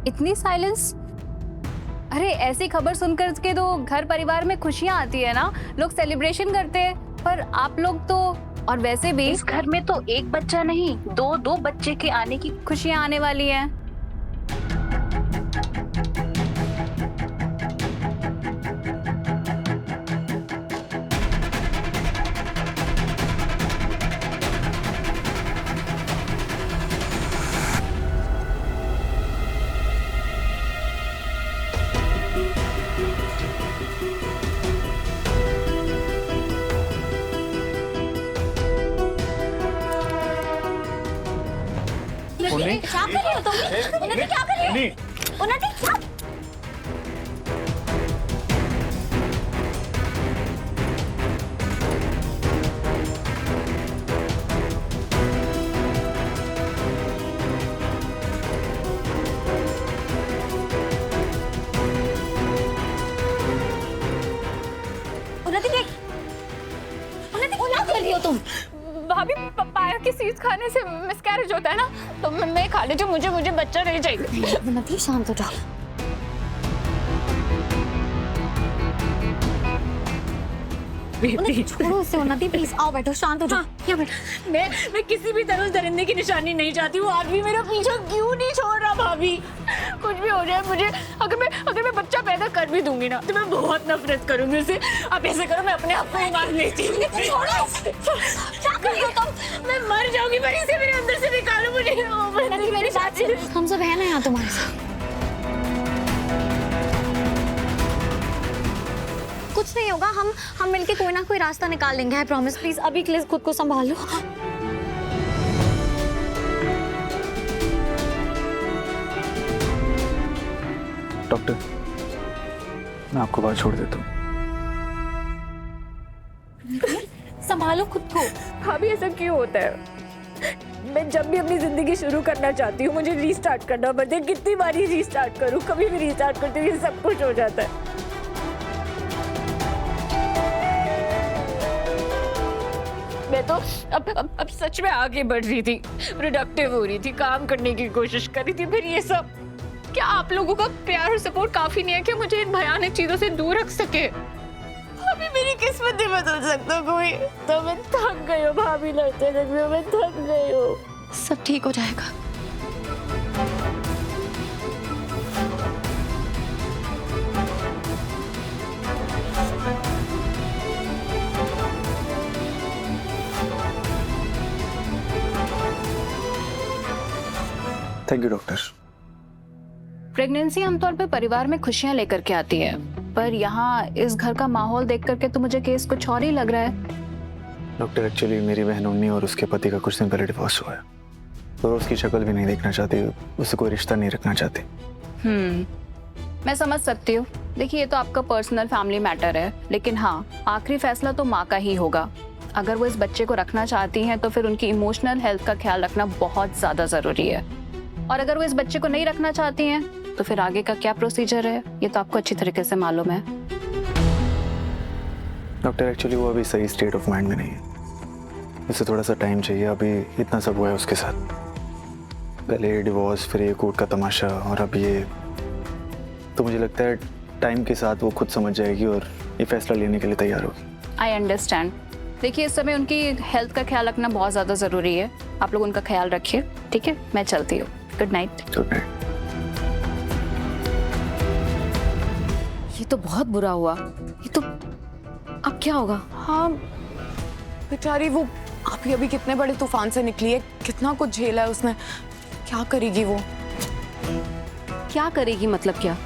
इतनी साइलेंस? अरे ऐसी खबर सुनकर के तो घर परिवार में खुशियां आती है ना, लोग सेलिब्रेशन करते हैं, पर आप लोग तो, और वैसे भी इस घर में तो एक बच्चा नहीं, दो बच्चे के आने की खुशियां आने वाली हैं। क्या कर रही हो तुम? उन्नति क्या कर रही हो? उन्नति क्या? उन्नति देख, उन्नति क्या कर रही हो तुम? भाभी पाया की चीज खाने से मिसकैरेज होता है ना, तो मैं खा लेती हूँ, मुझे बच्चा नहीं चाहिए। उन्नति शांत हो जाओ। उन्नति छोड़ो उसे, उन्नति प्लीज आओ बैठो, शांत हो जाओ। यहाँ बैठो। मैं किसी भी तरह उस दरिंदे की निशानी नहीं चाहती। वो आदमी मेरा पीछा क्यों नहीं छोड़ रहा भाभी? कुछ भी हो जाए मुझे, अगर मैं बच्चा पैदा कर भी दूंगी ना तो मैं बहुत नफरत करूंगी उससे। आप ऐसे करो, मैं अपने आप को ही मार लेती हूँ। क्या कर रही हो तुम? मैं मर जाऊंगी, पर इसे मेरे अंदर से निकालो मुझे। मेरी बात सुनो, हम सब है ना यहाँ तुम्हारे साथ। कुछ नहीं होगा, हम मिलके कोई ना कोई रास्ता निकाल लेंगे, आई प्रॉमिस। प्लीज अभी के लिए खुद को संभालो। डॉक्टर, मैं आपको बात छोड़ देता हूँ। संभालो खुद को। भाभी ऐसा क्यों होता है? मैं जब भी अपनी जिंदगी शुरू करना चाहती हूँ मुझे रीस्टार्ट करना पड़ता है। कितनी बार ही रीस्टार्ट करूँ, कभी भी रीस्टार्ट करती हूँ सब कुछ हो जाता है। मैं तो अब सच में आगे बढ़ रही थी, प्रोडक्टिव हो रही थी, काम करने की कोशिश कर रही थी, फिर ये सब। क्या आप लोगों का प्यार और सपोर्ट काफी नहीं है कि मुझे इन भयानक चीजों से दूर रख सके? अभी मेरी किस्मत नहीं बदल सकता कोई। तो मैं थक गई हूँ भाभी, लड़ते लड़ते मैं थक गई हूँ। सब ठीक हो जाएगा। Thank you doctor. प्रेगनेंसी आमतौर पे परिवार में खुशियां लेकर के आती है, पर यहाँ इस घर का माहौल देख करके तो मुझे केस कुछ और ही लग रहा है। डॉक्टर, एक्चुअली मेरी बहन उन्नी और उसके पति का कुछ दिन पहले डिवोर्स हुआ है, तो वो उसकी शक्ल भी नहीं देखना चाहती, उससे कोई रिश्ता नहीं रखना चाहती। मैं समझ सकती हूँ। देखिए, ये तो आपका पर्सनल फैमिली मैटर है, लेकिन हाँ, आखिरी फैसला तो माँ का ही होगा। अगर वो इस बच्चे को रखना चाहती हैं तो फिर उनकी इमोशनल हेल्थ का ख्याल रखना बहुत ज्यादा जरूरी है, और अगर वो इस बच्चे को नहीं रखना चाहती हैं तो फिर आगे का क्या प्रोसीजर है ये तो आपको अच्छी तरीके से मालूम है। डॉक्टर, एक्चुअली वो अभी सही स्टेट ऑफ माइंड में नहीं है, उसे थोड़ा सा टाइम चाहिए। अभी इतना सब हुआ है उसके साथ, पहले डिवोर्स, फिर ये कोर्ट का तमाशा, और अब ये। तो मुझे लगता है टाइम के साथ वो खुद समझ जाएगी और ये फैसला लेने के लिए तैयार होगी। I understand. देखिए, इस समय उनकी हेल्थ का ख्याल रखना बहुत ज्यादा जरूरी है। आप लोग उनका ख्याल रखिए, ठीक है? मैं चलती हूँ। Good night. Good night. ये तो बहुत बुरा हुआ। ये तो अब क्या होगा? हाँ बेचारी, वो अभी कितने बड़े तूफान से निकली है, कितना कुछ झेला है उसने। क्या करेगी वो? क्या करेगी मतलब क्या?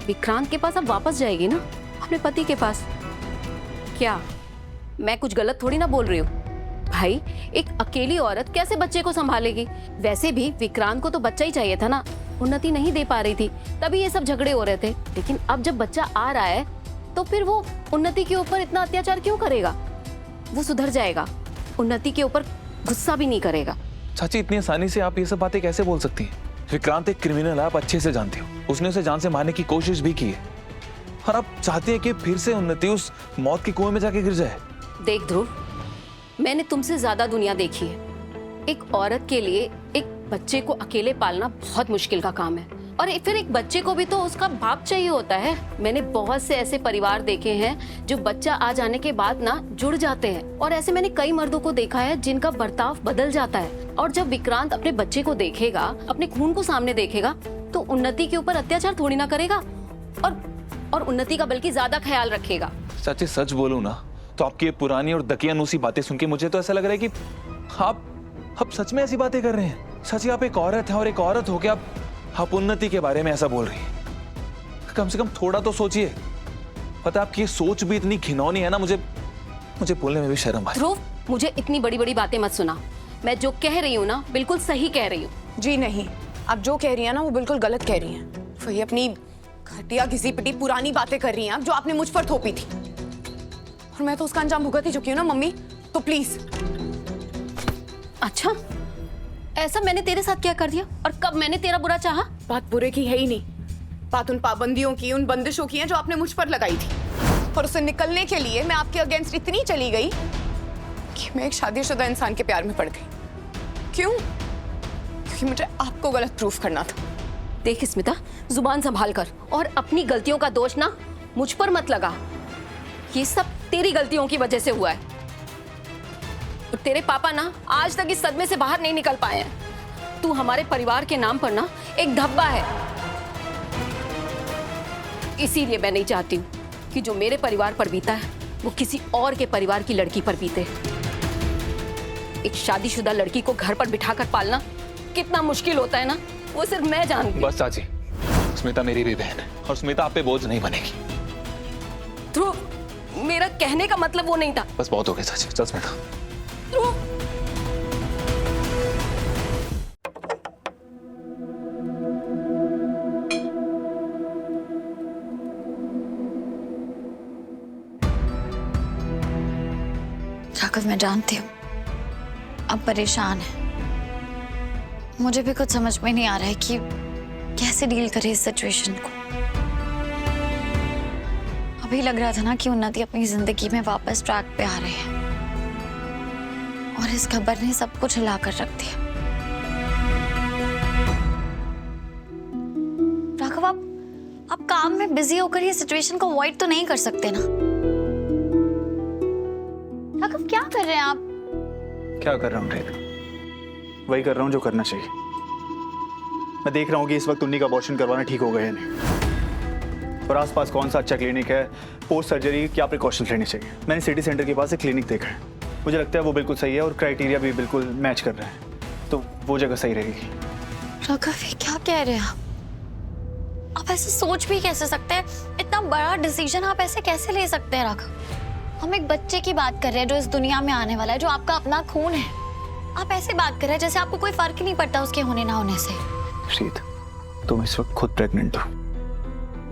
विक्रांत के पास अब वापस जाएगी ना, अपने पति के पास। क्या मैं कुछ गलत थोड़ी ना बोल रही हूँ? भाई, एक अकेली औरत कैसे बच्चे को संभालेगी? वैसे भी विक्रांत को तो बच्चा ही चाहिए था ना, उन्नति नहीं दे पा रही थी, तभी ये सब झगड़े हो रहे थे। लेकिन अब जब बच्चा आ रहा है तो फिर वो उन्नति के ऊपर इतना अत्याचार क्यों करेगा? वो सुधर जाएगा, उन्नति के ऊपर गुस्सा भी नहीं करेगा। चाची, इतनी आसानी से आप ये सब बातें कैसे बोल सकती हैं? विक्रांत एक क्रिमिनल है, आप अच्छे से जानती हो। उसने उसे जान से मारने की कोशिश भी की है, और आप चाहती हैं कि फिर से उन्नति उस मौत के कुएं में जाके गिर जाए। देख ध्रुव, मैंने तुमसे ज्यादा दुनिया देखी है। एक औरत के लिए एक बच्चे को अकेले पालना बहुत मुश्किल का काम है, और फिर एक बच्चे को भी तो उसका बाप चाहिए होता है। मैंने बहुत से ऐसे परिवार देखे हैं जो बच्चा आ जाने के बाद ना जुड़ जाते हैं, और ऐसे मैंने कई मर्दों को देखा है जिनका बर्ताव बदल जाता है। और जब विक्रांत अपने बच्चे को देखेगा, अपने खून को सामने देखेगा, तो उन्नति के ऊपर अत्याचार थोड़ी ना करेगा, और उन्नति का बल्कि ज्यादा ख्याल रखेगा। चाची सच बोलूं ना तो आपकी ये पुरानी और दकियानूसी बातें सुन के मुझे तो ऐसा लग रहा है कि आप सच में ऐसी बातें कर रहे हैं। सच आप एक औरत है, और एक औरत होके आप उन्नति के बारे में ऐसा बोल रही हैं। कम से कम थोड़ा तो सोचिए। पता आपकी ये सोच भी इतनी घिनौनी है ना, मुझे बोलने में भी शर्म आती है। ध्रुव, मुझे इतनी बड़ी बड़ी बातें मत सुना। मैं जो कह रही हूँ ना बिल्कुल सही कह रही हूँ। जी नहीं, आप जो कह रही हैं ना वो बिल्कुल गलत कह रही हैं। वही अपनी घटिया घिसी पिटी पुरानी बातें कर रही हैं आप, जो आपने मुझ पर थोपी थी, और मैं तो उसका अंजाम भुगत ही चुकी हूँ ना मम्मी। तो प्लीज। अच्छा, ऐसा मैंने तेरे साथ क्या कर दिया, और कब मैंने तेरा बुरा चाहा? बात बुरे की है ही नहीं, बात उन पाबंदियों की, उन बंदिशों की है जो आपने मुझ पर लगाई थी। और उससे निकलने के लिए मैं आपके अगेंस्ट इतनी चली गई कि मैं एक शादीशुदा इंसान के प्यार में पड़ गई। क्यों? क्योंकि मुझे आपको गलत प्रूफ करना था। देख स्मिता, जुबान संभाल कर, और अपनी गलतियों का दोष ना मुझ पर मत लगा। ये सब तेरी गलतियों की वजह से हुआ है। और तेरे पापा ना आज तक इस सदमे से बाहर नहीं निकल पाए हैं। तू हमारे परिवार के नाम पर ना एक धब्बा है। इसीलिए मैं नहीं चाहती हूँ कि जो मेरे परिवार पर बीता है वो किसी और के परिवार की लड़की पर बीते। एक शादीशुदा लड़की को घर पर बिठाकर पालना कितना मुश्किल होता है ना, वो सिर्फ मैं जानती हूँ। बस चाची, स्मिता मेरी भी बहन है, और स्मिता आप पे बोझ नहीं बनेगी। ध्रुव, मेरा कहने का मतलब वो नहीं था। बस बहुत हो गया चाची, चल स्मिता। ध्रुव, राघव, मैं जानती हूँ आप परेशान हैं। मुझे भी कुछ समझ में नहीं आ रहा है कि कैसे डील करें इस सिचुएशन को। अभी लग रहा था ना कि उन्नति अपनी जिंदगी में वापस ट्रैक पे आ रहे हैं, और इस खबर ने सब कुछ हिला कर रख दिया। राघव, आप काम में बिजी होकर ये सिचुएशन को अवॉइड तो नहीं कर सकते ना? राघव, क्या कर रहे हैं आप? क्या कर रहा हूँ रेत? वही कर रहा हूँ जो करना चाहिए। मैं देख रहा हूँ कि इस वक्त उन्नी का अबॉर्शन करवाना ठीक होगा या नहीं, और आसपास कौन सा अच्छा क्लिनिक है, पोस्ट सर्जरी क्या प्रिकॉशंस लेने चाहिए। मैंने सिटी सेंटर के पास एक क्लिनिक देखा है, मुझे लगता है वो बिल्कुल सही है, और क्राइटेरिया भी बिल्कुल मैच कर रहा है, तो वो जगह सही रहेगी। राघव, ये क्या कह रहे हैं आप ऐसे सोच भी कैसे सकते हैं? इतना बड़ा डिसीजन आप ऐसे कैसे ले सकते हैं राघव? हम एक बच्चे की बात कर रहे हैं जो इस दुनिया में आने वाला है, जो आपका अपना खून है। आप ऐसे बात कर रहे हैं जैसे आपको कोई फर्क ही नहीं पड़ता उसके होने ना होने से। शीत, तुम इस वक्त खुद प्रेग्नेंट हो,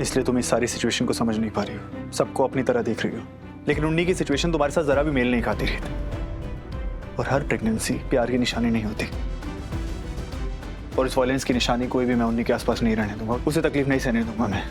इसलिए तुम इस सारी सिचुएशन को समझ नहीं पा रही हो, सबको अपनी तरह देख रही हो। लेकिन उन्नी की सिचुएशन तुम्हारे साथ जरा भी मेल नहीं खाती रही, और हर प्रेगनेंसी प्यार की निशानी नहीं होती, और इस वायलेंस की निशानी कोई भी मैं उन्नी के आसपास नहीं रहने दूंगा, उसे तकलीफ नहीं सहने दूंगा मैं।